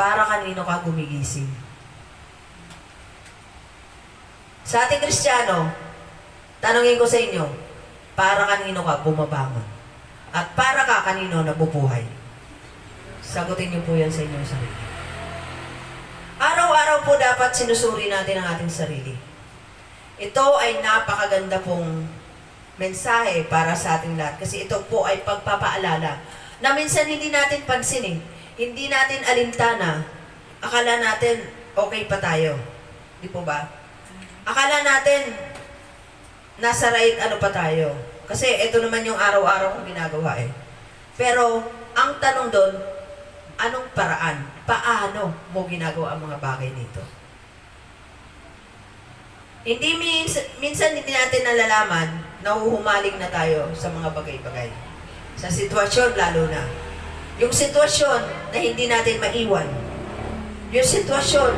para kanino ka gumigising? Sa ating Kristiyano, tanungin ko sa inyo, para kanino ka bumabangon? At para ka kanino nabubuhay? Sagutin niyo po yan sa inyong sarili. Araw-araw po dapat sinusuri natin ang ating sarili. Ito ay napakaganda pong mensahe para sa ating lahat. Kasi ito po ay pagpapaalala na minsan hindi natin pansinin. Hindi natin alintana. Akala natin okay pa tayo. Di po ba? Akala natin nasa right ano pa tayo. Kasi ito naman yung araw-araw kong ginagawa eh. Pero ang tanong doon, anong paraan? Paano mo ginagawa ang mga bagay nito? Hindi minsan hindi natin nalalaman, nahuhumaling na tayo sa mga bagay-bagay. Sa sitwasyon lalo na. Yung sitwasyon na hindi natin maiwan. Yung sitwasyon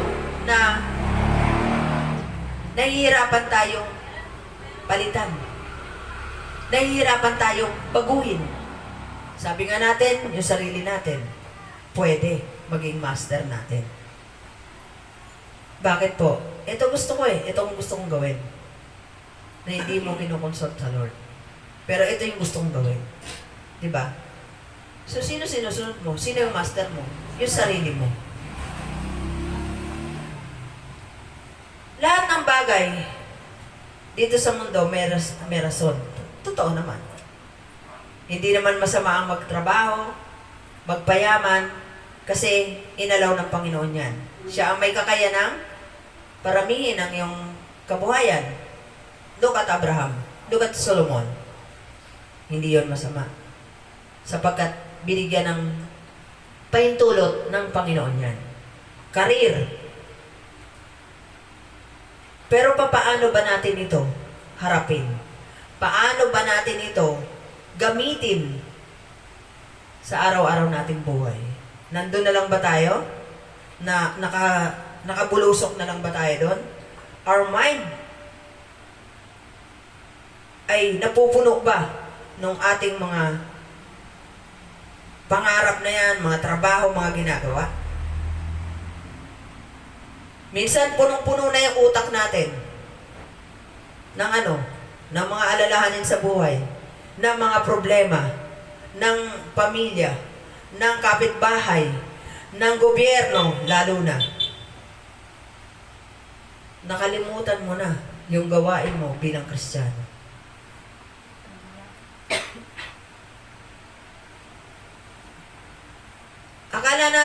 na nahihirapan tayong palitan. Nahihirapan tayong baguhin. Sabi nga natin, yung sarili natin, pwede maging master natin. Bakit po? Ito gusto ko eh. Ito ang gusto kong gawin. Na hindi mo kinukonsult sa Lord. Pero ito yung gusto kong gawin. Diba? So, sino sinusunod mo? Sino yung master mo? Yung sarili mo. Lahat ng bagay dito sa mundo may rason. Totoo naman. Hindi naman masama ang magtrabaho, magpayaman, kasi inalaw ng Panginoon yan. Siya ang may kakayanang paramihin ang iyong kabuhayan. Look at Abraham. Look at Solomon. Hindi yon masama. Sapagkat binigyan ng pahintulot ng Panginoon yan. Career. Pero paano ba natin ito harapin? Paano ba natin ito gamitin sa araw-araw nating buhay? Nandun na lang ba tayo? Na nakabulusok na lang ba tayo doon? Our mind ay napupuno ba nung ating mga pangarap na yan, mga trabaho, mga ginagawa? Minsan punong-puno na yung utak natin ng ng mga alalahanin sa buhay, ng mga problema, ng pamilya, ng kapitbahay, ng gobyerno, lalo na. Nakalimutan mo na yung gawain mo bilang Kristiyano. Akala na